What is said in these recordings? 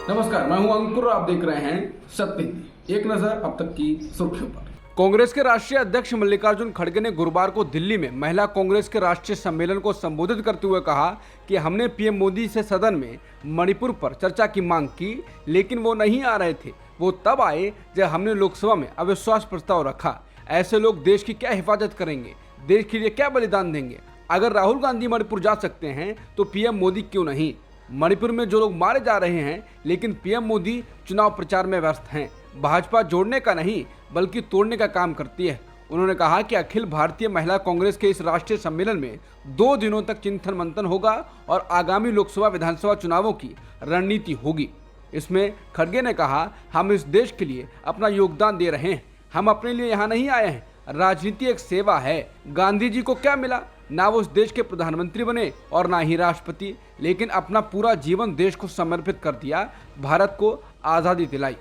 नमस्कार, मैं हूं अंकुर और आप देख रहे हैं सत्य हिंदी। एक नजर अब तक की सुर्खियों पर। कांग्रेस के राष्ट्रीय अध्यक्ष मल्लिकार्जुन खड़गे ने गुरुवार को दिल्ली में महिला कांग्रेस के राष्ट्रीय सम्मेलन को संबोधित करते हुए कहा कि हमने पीएम मोदी से सदन में मणिपुर पर चर्चा की मांग की, लेकिन वो नहीं आ रहे थे। वो तब आए जब हमने लोकसभा में अविश्वास प्रस्ताव रखा। ऐसे लोग देश की क्या हिफाजत करेंगे, देश के लिए क्या बलिदान देंगे? अगर राहुल गांधी मणिपुर जा सकते हैं तो पीएम मोदी क्यों नहीं? मणिपुर में जो लोग मारे जा रहे हैं, लेकिन पीएम मोदी चुनाव प्रचार में व्यस्त हैं। भाजपा जोड़ने का नहीं बल्कि तोड़ने का काम करती है। उन्होंने कहा कि अखिल भारतीय महिला कांग्रेस के इस राष्ट्रीय सम्मेलन में 2 दिनों तक चिंतन मंथन होगा और आगामी लोकसभा विधानसभा चुनावों की रणनीति होगी। इसमें खड़गे ने कहा, हम इस देश के लिए अपना योगदान दे रहे हैं, हम अपने लिए यहाँ नहीं आए हैं। राजनीति एक सेवा है। गांधी जी को क्या मिला? ना वो उस देश के प्रधानमंत्री बने और ना ही राष्ट्रपति, लेकिन अपना पूरा जीवन देश को समर्पित कर दिया, भारत को आज़ादी दिलाई।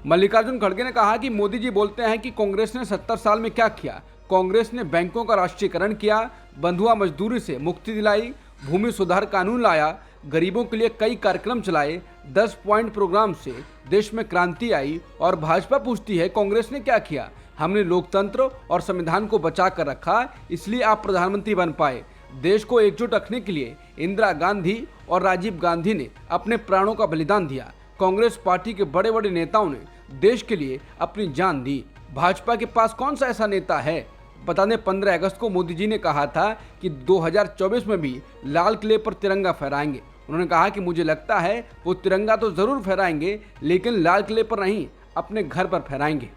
मल्लिकार्जुन खड़गे ने कहा कि मोदी जी बोलते हैं कि कांग्रेस ने 70 साल में क्या किया। कांग्रेस ने बैंकों का राष्ट्रीयकरण किया, बंधुआ मजदूरी से मुक्ति दिलाई, भूमि सुधार कानून लाया, गरीबों के लिए कई कार्यक्रम चलाए, 10 पॉइंट प्रोग्राम से देश में क्रांति आई। और भाजपा पूछती है कांग्रेस ने क्या किया? हमने लोकतंत्र और संविधान को बचा कर रखा, इसलिए आप प्रधानमंत्री बन पाए। देश को एकजुट रखने के लिए इंदिरा गांधी और राजीव गांधी ने अपने प्राणों का बलिदान दिया। कांग्रेस पार्टी के बड़े बड़े नेताओं ने देश के लिए अपनी जान दी। भाजपा के पास कौन सा ऐसा नेता है? बता दें, 15 अगस्त को मोदी जी ने कहा था कि 2024 में भी लाल किले पर तिरंगा फहराएंगे। उन्होंने कहा कि मुझे लगता है वो तिरंगा तो जरूर फहराएंगे, लेकिन लाल किले पर नहीं, अपने घर पर फहराएंगे।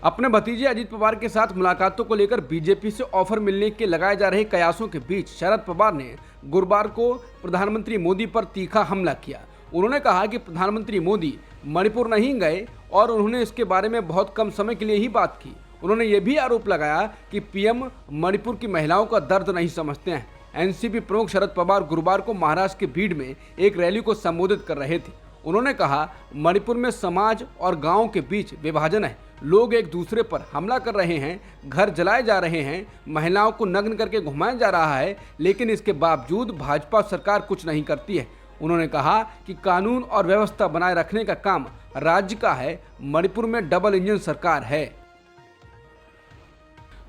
अपने भतीजे अजित पवार के साथ मुलाकातों को लेकर बीजेपी से ऑफर मिलने के लगाए जा रहे कयासों के बीच शरद पवार ने गुरुवार को प्रधानमंत्री मोदी पर तीखा हमला किया। उन्होंने कहा कि प्रधानमंत्री मोदी मणिपुर नहीं गए और उन्होंने इसके बारे में बहुत कम समय के लिए ही बात की। उन्होंने ये भी आरोप लगाया कि पीएम मणिपुर की महिलाओं का दर्द नहीं समझते हैं। एनसीपी प्रमुख शरद पवार गुरुवार को महाराष्ट्र के बीड में एक रैली को संबोधित कर रहे थे। उन्होंने कहा, मणिपुर में समाज और गाँव के बीच विभाजन है, लोग एक दूसरे पर हमला कर रहे हैं, घर जलाए जा रहे हैं, महिलाओं को नग्न करके घुमाया जा रहा है, लेकिन इसके बावजूद भाजपा सरकार कुछ नहीं करती है। उन्होंने कहा कि कानून और व्यवस्था बनाए रखने का काम राज्य का है, मणिपुर में डबल इंजन सरकार है।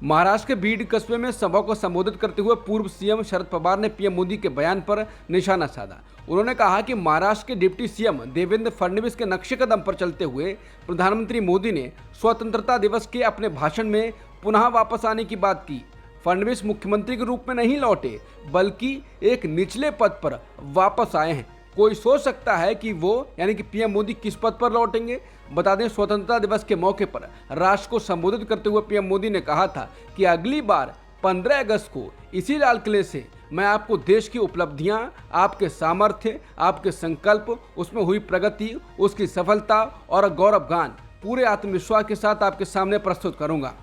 महाराष्ट्र के बीड कस्बे में सभा को संबोधित करते हुए पूर्व सीएम शरद पवार ने पीएम मोदी के बयान पर निशाना साधा। उन्होंने कहा कि महाराष्ट्र के डिप्टी सीएम देवेंद्र फडणवीस के नक्शे कदम पर चलते हुए प्रधानमंत्री मोदी ने स्वतंत्रता दिवस के अपने भाषण में पुनः वापस आने की बात की। फडणवीस मुख्यमंत्री के रूप में नहीं लौटे, बल्कि एक निचले पद पर वापस आए हैं। कोई सोच सकता है कि वो यानी कि पीएम मोदी किस पद पर लौटेंगे? बता दें, स्वतंत्रता दिवस के मौके पर राष्ट्र को संबोधित करते हुए पीएम मोदी ने कहा था कि अगली बार 15 अगस्त को इसी लाल किले से मैं आपको देश की उपलब्धियां, आपके सामर्थ्य, आपके संकल्प, उसमें हुई प्रगति, उसकी सफलता और गौरव गान पूरे आत्मविश्वास के साथ आपके सामने प्रस्तुत करूंगा।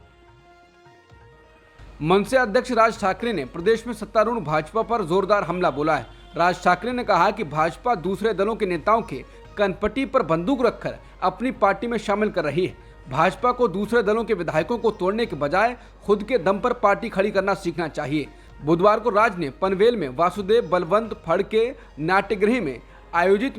मनसे अध्यक्ष राज ठाकरे ने प्रदेश में सत्तारूढ़ भाजपा पर जोरदार हमला बोला है। राज ठाकरे ने कहा कि भाजपा दूसरे दलों के नेताओं के कनपटी पर बंदूक रखकर अपनी पार्टी में शामिल कर रही है। भाजपा को दूसरे दलों के विधायकों को तोड़ने के बजाय खुद के दम पर पार्टी खड़ी करना सीखना चाहिए। बुधवार को राज ने पनवेल में वासुदेव बलवंत फड़के नाट्यगृह में आयोजित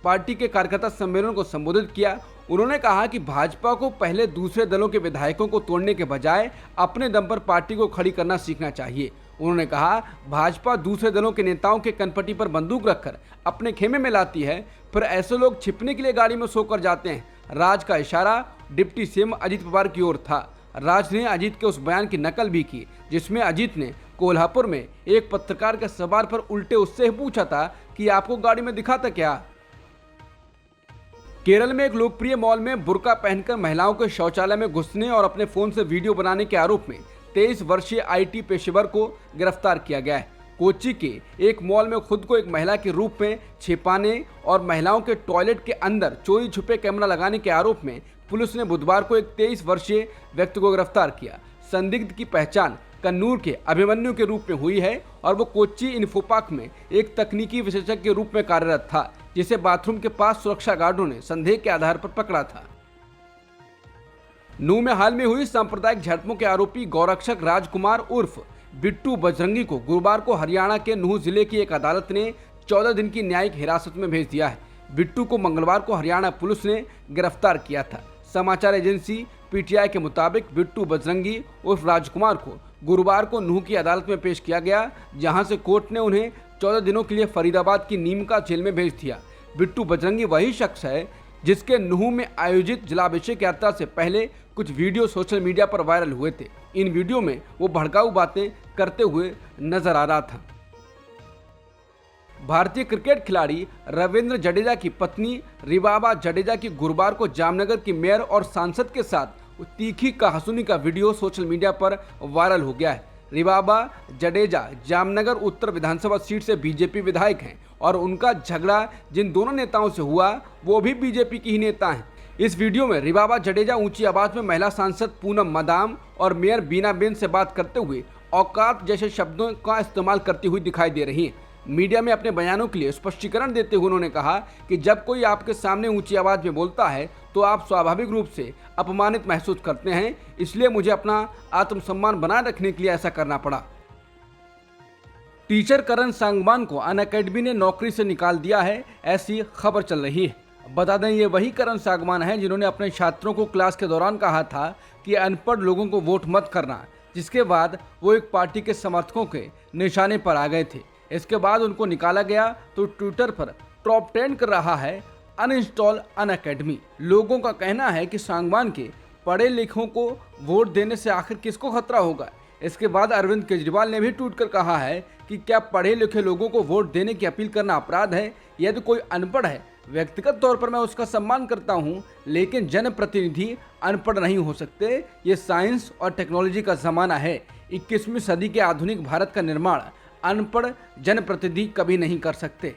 पार्टी के कार्यकर्ता सम्मेलन को संबोधित किया। उन्होंने कहा कि भाजपा को पहले दूसरे दलों के विधायकों को तोड़ने के बजाय अपने दम पर पार्टी को खड़ी करना सीखना चाहिए। उन्होंने कहा, भाजपा दूसरे दलों के नेताओं के कनपटी पर बंदूक रखकर अपने खेमे में लाती है, फिर ऐसे लोग छिपने के लिए गाड़ी में सोकर जाते हैं। राज का इशारा डिप्टी सीएम अजित पवार की ओर था। राज ने अजित के उस बयान की नकल भी की जिसमें अजित ने कोल्हापुर में एक पत्रकार के सवाल पर उल्टे उससे पूछा था कि आपको गाड़ी में दिखा था क्या? केरल में एक लोकप्रिय मॉल में बुर्का पहनकर महिलाओं के शौचालय में घुसने और अपने फोन से वीडियो बनाने के आरोप में 23 वर्षीय आईटी पेशेवर को गिरफ्तार किया गया है। कोच्चि के एक मॉल में खुद को एक महिला के रूप में छिपाने और महिलाओं के टॉयलेट के अंदर चोरी छुपे कैमरा लगाने के आरोप में पुलिस ने बुधवार को एक 23 वर्षीय व्यक्ति को गिरफ्तार किया। संदिग्ध की पहचान कन्नूर के अभिमन्यु के रूप में हुई है और वो कोच्चि इन्फोपाक में एक तकनीकी विशेषज्ञ के रूप में कार्यरत था, जिसे बाथरूम के पास सुरक्षा गार्डों ने संदेह के आधार पर पकड़ा था। नूह में हाल में हुई सांप्रदायिक झड़पों के आरोपी गौरक्षक राजकुमार उर्फ बिट्टू बजरंगी को गुरुवार को हरियाणा के नूह जिले की एक अदालत ने 14 दिन की न्यायिक हिरासत में भेज दिया है। बिट्टू को मंगलवार को हरियाणा पुलिस ने गिरफ्तार किया था। समाचार एजेंसी पीटीआई के मुताबिक बिट्टू बजरंगी उर्फ राजकुमार को गुरुवार को नूंह की अदालत में पेश किया गया, जहां से कोर्ट ने उन्हें 14 दिनों के लिए फरीदाबाद की नीमका जेल में भेज दिया। बिट्टू बजरंगी वही शख्स है जिसके नूंह में आयोजित जिलाभिषेक यात्रा से पहले कुछ वीडियो सोशल मीडिया पर वायरल हुए थे। इन वीडियो में वो भड़काऊ बातें करते हुए नजर आ रहा था। भारतीय क्रिकेट खिलाड़ी रविंद्र जडेजा की पत्नी रिबाबा जडेजा की गुरुवार को जामनगर की मेयर और सांसद के साथ तीखी कहासुनी का वीडियो सोशल मीडिया पर वायरल हो गया है। रिबाबा जडेजा जामनगर उत्तर विधानसभा सीट से बीजेपी विधायक हैं और उनका झगड़ा जिन दोनों नेताओं से हुआ वो भी बीजेपी की ही नेता हैं। इस वीडियो में रिबाबा जडेजा ऊंची आवाज में महिला सांसद पूनम मदाम और मेयर बीनाबेन से बात करते हुए औकात जैसे शब्दों का इस्तेमाल करती हुई दिखाई दे रही हैं। मीडिया में अपने बयानों के लिए स्पष्टीकरण देते हुए उन्होंने कहा कि जब कोई आपके सामने ऊंची आवाज में बोलता है तो आप स्वाभाविक रूप से अपमानित महसूस करते हैं, इसलिए मुझे अपना आत्मसम्मान बनाए रखने के लिए ऐसा करना पड़ा। टीचर करण सांगवान को अनअकैडमी ने नौकरी से निकाल दिया है, ऐसी खबर चल रही है। बता दें ये वही करण सांगवान है जिन्होंने अपने छात्रों को क्लास के दौरान कहा था कि अनपढ़ लोगों को वोट मत करना, जिसके बाद वो एक पार्टी के समर्थकों के निशाने पर आ गए थे। इसके बाद उनको निकाला गया तो ट्विटर पर टॉप 10 कर रहा है अनइंस्टॉल अनअकैडमी। लोगों का कहना है कि सांगवान के पढ़े लिखों को वोट देने से आखिर किसको खतरा होगा। इसके बाद अरविंद केजरीवाल ने भी ट्वीट कर कहा है कि क्या पढ़े लिखे लोगों को वोट देने की अपील करना अपराध है? यदि कोई अनपढ़ है, व्यक्तिगत तौर पर मैं उसका सम्मान करता हूं, लेकिन जनप्रतिनिधि अनपढ़ नहीं हो सकते। ये साइंस और टेक्नोलॉजी का ज़माना है। 21वीं सदी के आधुनिक भारत का निर्माण अनपढ़ जनप्रतिनिधि कभी नहीं कर सकते।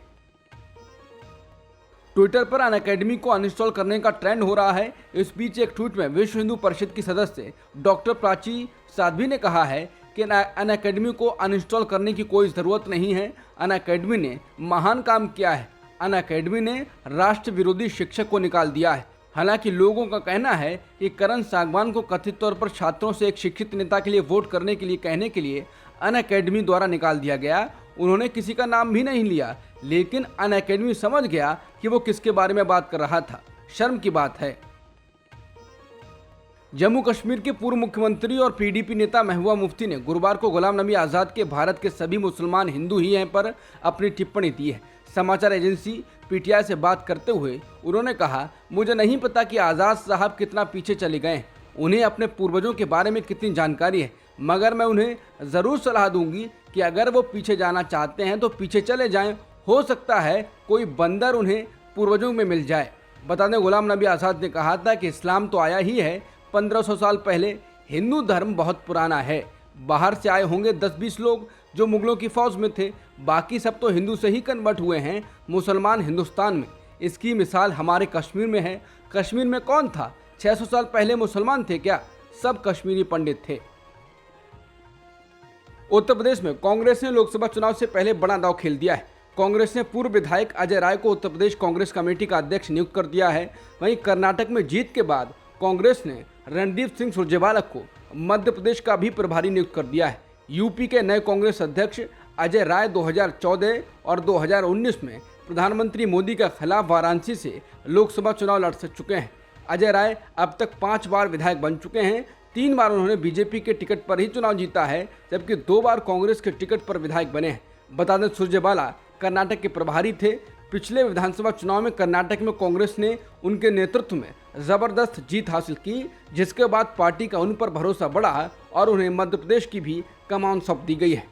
ट्विटर पर अनअकैडमी को अनइंस्टॉल करने का ट्रेंड हो रहा है। इस बीच एक ट्वीट में विश्व हिंदू परिषद की सदस्य डॉक्टर प्राची साध्वी ने कहा है कि अनअकैडमी को अनइंस्टॉल करने की कोई ज़रूरत नहीं है। अनअकैडमी ने महान काम किया है। अनअकैडमी ने राष्ट्र विरोधी शिक्षक को निकाल दिया है। हालांकि लोगों का कहना है कि करण सांगवान को कथित तौर पर छात्रों से एक शिक्षित नेता के लिए वोट करने के लिए कहने के लिए अनअकैडमी द्वारा निकाल दिया गया। उन्होंने किसी का नाम भी नहीं लिया, लेकिन अनअकैडमी समझ गया कि वो किसके बारे में बात कर रहा था। शर्म की बात है। जम्मू कश्मीर के पूर्व मुख्यमंत्री और पीडीपी नेता महबूबा मुफ्ती ने गुरुवार को गुलाम नबी आज़ाद के भारत के सभी मुसलमान हिंदू ही हैं पर अपनी टिप्पणी दी है। समाचार एजेंसी पीटीआई से बात करते हुए उन्होंने कहा, मुझे नहीं पता कि आज़ाद साहब कितना पीछे चले गए, उन्हें अपने पूर्वजों के बारे में कितनी जानकारी है, मगर मैं उन्हें ज़रूर सलाह दूंगी कि अगर वो पीछे जाना चाहते हैं तो पीछे चले जाएं। हो सकता है कोई बंदर उन्हें पूर्वजों में मिल जाए। बता दें, गुलाम नबी आज़ाद ने कहा था कि इस्लाम तो आया ही है 1500 साल पहले। हिंदू धर्म बहुत पुराना है। बाहर से आए होंगे 10-20 लोग जो मुगलों की फौज में थे, बाकी सब तो हिंदू से ही कन्वर्ट हुए हैं मुसलमान हिंदुस्तान में। इसकी मिसाल हमारे कश्मीर में है। कश्मीर में कौन था? 600 साल पहले मुसलमान थे क्या? सब कश्मीरी पंडित थे। उत्तर प्रदेश में कांग्रेस ने लोकसभा चुनाव से पहले बड़ा दांव खेल दिया है। कांग्रेस ने पूर्व विधायक अजय राय को उत्तर प्रदेश कांग्रेस कमेटी का अध्यक्ष नियुक्त कर दिया है। वहीं कर्नाटक में जीत के बाद कांग्रेस ने रणदीप सिंह सुरजेवाला को मध्य प्रदेश का भी प्रभारी नियुक्त कर दिया है। यूपी के नए कांग्रेस अध्यक्ष अजय राय 2014 और 2019 में प्रधानमंत्री मोदी के खिलाफ वाराणसी से लोकसभा चुनाव लड़ चुके हैं। अजय राय अब तक 5 बार विधायक बन चुके हैं। 3 बार उन्होंने बीजेपी के टिकट पर ही चुनाव जीता है, जबकि 2 बार कांग्रेस के टिकट पर विधायक बने हैं। बता दें, सुरजेवाला कर्नाटक के प्रभारी थे। पिछले विधानसभा चुनाव में कर्नाटक में कांग्रेस ने उनके नेतृत्व में जबरदस्त जीत हासिल की, जिसके बाद पार्टी का उन पर भरोसा बढ़ा और उन्हें मध्य प्रदेश की भी कमान सौंप दी गई है।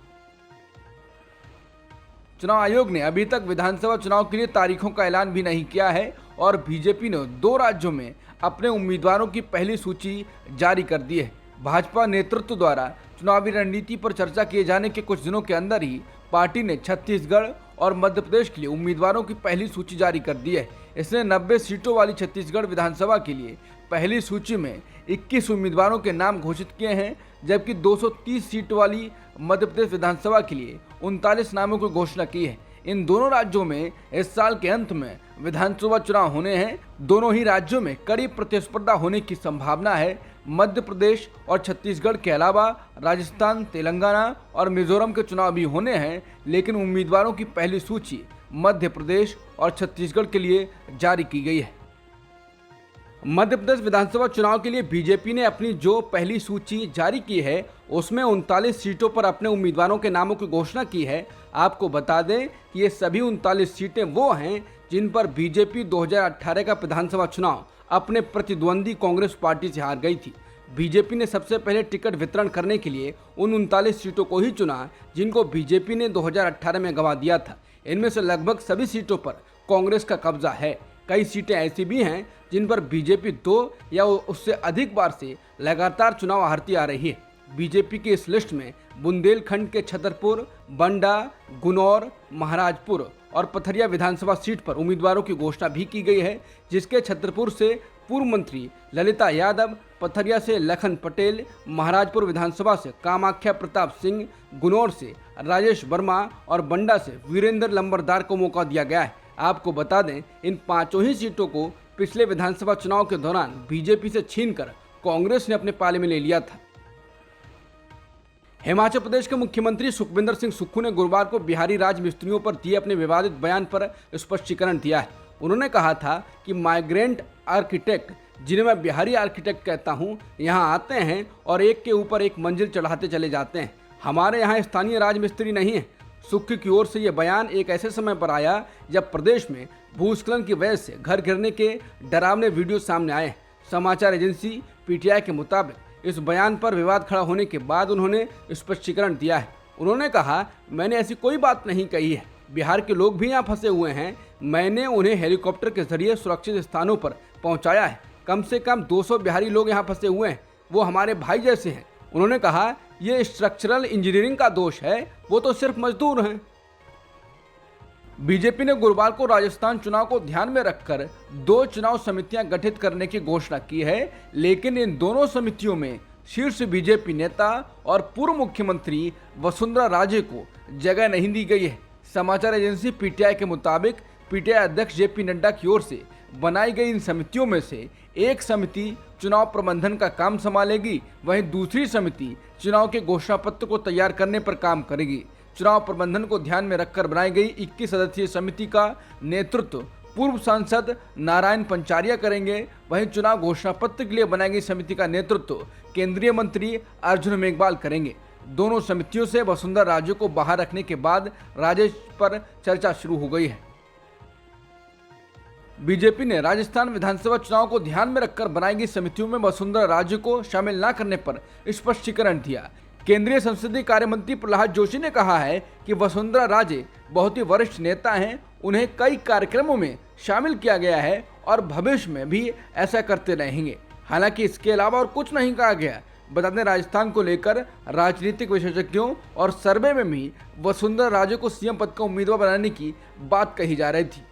चुनाव आयोग ने अभी तक विधानसभा चुनाव के लिए तारीखों का ऐलान भी नहीं किया है और बीजेपी ने 2 राज्यों में अपने उम्मीदवारों की पहली सूची जारी कर दी है। भाजपा नेतृत्व द्वारा चुनावी रणनीति पर चर्चा किए जाने के कुछ दिनों के अंदर ही पार्टी ने छत्तीसगढ़ और मध्य प्रदेश के लिए उम्मीदवारों की पहली सूची जारी कर दी है। इसने 90 सीटों वाली छत्तीसगढ़ विधानसभा के लिए पहली सूची में 21 उम्मीदवारों के नाम घोषित किए हैं, जबकि 230 सीट वाली मध्य प्रदेश विधानसभा के लिए 39 नामों की घोषणा की है। इन दोनों राज्यों में इस साल के अंत में विधानसभा चुनाव होने हैं। दोनों ही राज्यों में कड़ी प्रतिस्पर्धा होने की संभावना है। मध्य प्रदेश और छत्तीसगढ़ के अलावा राजस्थान, तेलंगाना और मिजोरम के चुनाव भी होने हैं, लेकिन उम्मीदवारों की पहली सूची मध्य प्रदेश और छत्तीसगढ़ के लिए जारी की गई है। मध्य प्रदेश विधानसभा चुनाव के लिए बीजेपी ने अपनी जो पहली सूची जारी की है उसमें 39 सीटों पर अपने उम्मीदवारों के नामों की घोषणा की है। आपको बता दें कि ये सभी 39 सीटें वो हैं जिन पर बीजेपी 2018 का विधानसभा चुनाव अपने प्रतिद्वंदी कांग्रेस पार्टी से हार गई थी। बीजेपी ने सबसे पहले टिकट वितरण करने के लिए उन 39 सीटों को ही चुना जिनको बीजेपी ने 2018 में गंवा दिया था। इनमें से लगभग सभी सीटों पर कांग्रेस का कब्जा है। कई सीटें ऐसी भी हैं जिन पर बीजेपी 2 या उससे अधिक बार से लगातार चुनाव हारती आ रही है। बीजेपी की इस लिस्ट में बुंदेलखंड के छतरपुर, बंडा, गुनौर, महाराजपुर और पथरिया विधानसभा सीट पर उम्मीदवारों की घोषणा भी की गई है, जिसके छतरपुर से पूर्व मंत्री ललिता यादव, पथरिया से लखन पटेल, महाराजपुर विधानसभा से कामाख्या प्रताप सिंह, गुनौर से राजेश वर्मा और बंडा से वीरेंद्र लंबरदार को मौका दिया गया है। आपको बता दें, इन पांचों ही सीटों को पिछले विधानसभा चुनाव के दौरान बीजेपी से छीनकर कांग्रेस ने अपने पाले में ले लिया था। हिमाचल प्रदेश के मुख्यमंत्री सुखविंदर सिंह सुक्खू ने गुरुवार को बिहारी राज मिस्त्रियों पर दिए अपने विवादित बयान पर स्पष्टीकरण दिया है। उन्होंने कहा था कि माइग्रेंट आर्किटेक्ट, जिन्हें मैं बिहारी आर्किटेक्ट कहता हूं, यहां आते हैं और एक के ऊपर एक मंजिल चढ़ाते चले जाते हैं। हमारे यहाँ स्थानीय राजमिस्त्री नहीं है। सुक्खू की ओर से यह बयान एक ऐसे समय पर आया जब प्रदेश में भूस्खलन की वजह से घर गिरने के डरावने वीडियो सामने आए। समाचार एजेंसी पीटीआई के मुताबिक इस बयान पर विवाद खड़ा होने के बाद उन्होंने स्पष्टीकरण दिया है। उन्होंने कहा, मैंने ऐसी कोई बात नहीं कही है। बिहार के लोग भी यहाँ फंसे हुए हैं। मैंने उन्हें हेलीकॉप्टर के जरिए सुरक्षित स्थानों पर पहुँचाया है। कम से कम 200 बिहारी लोग यहाँ फंसे हुए हैं। वो हमारे भाई जैसे हैं। उन्होंने कहा, ये स्ट्रक्चरल इंजीनियरिंग का दोष है, वो तो सिर्फ मजदूर हैं। बीजेपी ने गुरुवार को राजस्थान चुनाव को ध्यान में रखकर 2 चुनाव समितियां गठित करने की घोषणा की है, लेकिन इन दोनों समितियों में शीर्ष बीजेपी नेता और पूर्व मुख्यमंत्री वसुंधरा राजे को जगह नहीं दी गई है। समाचार एजेंसी पीटीआई के मुताबिक पीटीआई अध्यक्ष जेपी नड्डा की ओर से बनाई गई इन समितियों में से एक समिति चुनाव प्रबंधन का काम संभालेगी, वहीं दूसरी समिति चुनाव के घोषणा पत्र को तैयार करने पर काम करेगी। चुनाव प्रबंधन को ध्यान में रखकर बनाई गई 21 सदस्यीय समिति का नेतृत्व पूर्व सांसद नारायण पंचारिया करेंगे। वहीं चुनाव घोषणा पत्र के लिए बनाई गई समिति का नेतृत्व केंद्रीय मंत्री अर्जुन मेघवाल करेंगे। दोनों समितियों से वसुंधरा राजे को बाहर रखने के बाद राजेश पर चर्चा शुरू हो गई है। बीजेपी ने राजस्थान विधानसभा चुनाव को ध्यान में रखकर बनाई गई समितियों में वसुंधरा राजे को शामिल न करने पर स्पष्टीकरण दिया। केंद्रीय संसदीय कार्य मंत्री प्रहलाद जोशी ने कहा है कि वसुंधरा राजे बहुत ही वरिष्ठ नेता हैं। उन्हें कई कार्यक्रमों में शामिल किया गया है और भविष्य में भी ऐसा करते रहेंगे। हालांकि इसके अलावा और कुछ नहीं कहा गया। बता दें, राजस्थान को लेकर राजनीतिक विशेषज्ञों और सर्वे में भी वसुंधरा राजे को सीएम पद का उम्मीदवार बनाने की बात कही जा रही थी।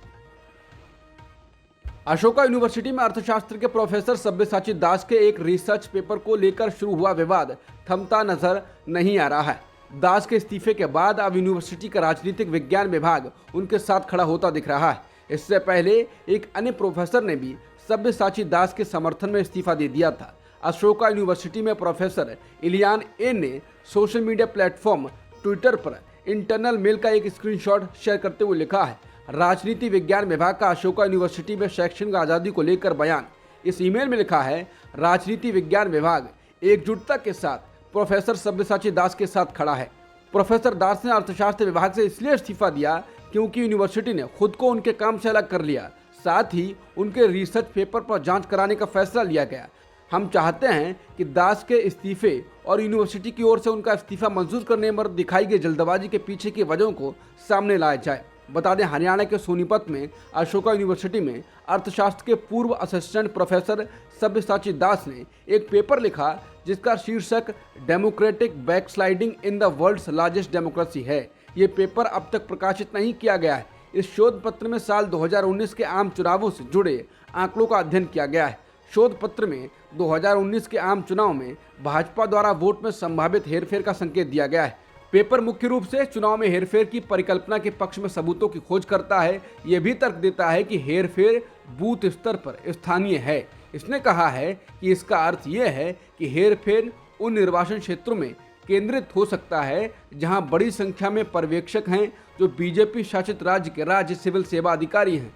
अशोका यूनिवर्सिटी में अर्थशास्त्र के प्रोफेसर सब्यसाची दास के एक रिसर्च पेपर को लेकर शुरू हुआ विवाद थमता नजर नहीं आ रहा है। दास के इस्तीफे के बाद अब यूनिवर्सिटी का राजनीतिक विज्ञान विभाग उनके साथ खड़ा होता दिख रहा है। इससे पहले एक अन्य प्रोफेसर ने भी सब्यसाची दास के समर्थन में इस्तीफा दे दिया था। अशोका यूनिवर्सिटी में प्रोफेसर इलियान ए ने सोशल मीडिया प्लेटफॉर्म ट्विटर पर इंटरनल मेल का एक स्क्रीनशॉट शेयर करते हुए लिखा है, राजनीति विज्ञान विभाग का अशोका यूनिवर्सिटी में शैक्षणिक आज़ादी को लेकर बयान। इस ईमेल में लिखा है, राजनीति विज्ञान विभाग एकजुटता के साथ प्रोफेसर सब्यसाची दास के साथ खड़ा है। प्रोफेसर दास ने अर्थशास्त्र विभाग से इसलिए इस्तीफा दिया क्योंकि यूनिवर्सिटी ने खुद को उनके काम से अलग कर लिया। साथ ही उनके रिसर्च पेपर पर जांच कराने का फैसला लिया गया। हम चाहते हैं कि दास के इस्तीफे और यूनिवर्सिटी की ओर से उनका इस्तीफा मंजूर करने पर दिखाई गई जल्दबाजी के पीछे की वजहों को सामने लाया जाए। बता दें, हरियाणा के सोनीपत में अशोका यूनिवर्सिटी में अर्थशास्त्र के पूर्व असिस्टेंट प्रोफेसर सब्यसाची दास ने एक पेपर लिखा जिसका शीर्षक democratic backsliding in the world's largest democracy है। ये पेपर अब तक प्रकाशित नहीं किया गया है। इस शोध पत्र में साल 2019 के आम चुनावों से जुड़े आंकड़ों का अध्ययन किया गया है। शोध पत्र में 2019 के आम चुनाव में भाजपा द्वारा वोट में संभावित हेरफेर का संकेत दिया गया है। पेपर मुख्य रूप से चुनाव में हेरफेर की परिकल्पना के पक्ष में सबूतों की खोज करता है। यह भी तर्क देता है कि हेरफेर बूथ स्तर पर स्थानीय है। इसने कहा है कि इसका अर्थ यह है कि हेरफेर उन निर्वाचन क्षेत्रों में केंद्रित हो सकता है, जहां बड़ी संख्या में पर्यवेक्षक हैं जो बीजेपी शासित राज्य के राज्य सिविल सेवा अधिकारी हैं।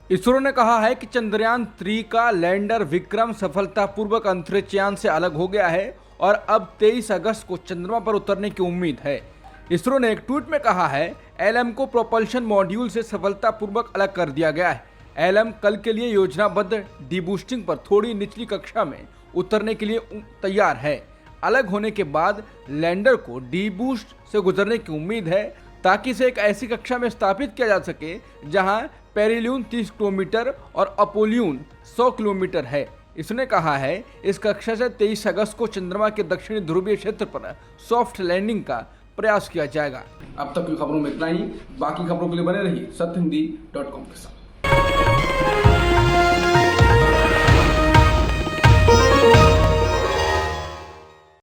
इसरो ने कहा है कि चंद्रयान 3 का लैंडर विक्रम सफलतापूर्वक अंतरिक्षयान से अलग हो गया है और अब 23 अगस्त को चंद्रमा पर उतरने की उम्मीद है। इसरो ने एक ट्वीट में कहा है, एलएम को प्रोपल्शन मॉड्यूल से सफलतापूर्वक अलग कर दिया गया है। एलएम कल के लिए योजनाबद्ध डीबूस्टिंग पर थोड़ी निचली कक्षा में उतरने के लिए तैयार है। अलग होने के बाद लैंडर को डीबूस्ट से गुजरने की उम्मीद है ताकि इसे एक ऐसी कक्षा में स्थापित किया जा सके जहां पेरिल्यून 30 किलोमीटर और अपोल्यून 100 किलोमीटर है। इसने कहा है, इस कक्षा से 23 अगस्त को चंद्रमा के दक्षिणी ध्रुवीय क्षेत्र पर सॉफ्ट लैंडिंग का प्रयास किया जाएगा। अब तक की खबरों में इतना ही। बाकी खबरों के लिए बने रहिए सत्यहिंदी.com के साथ।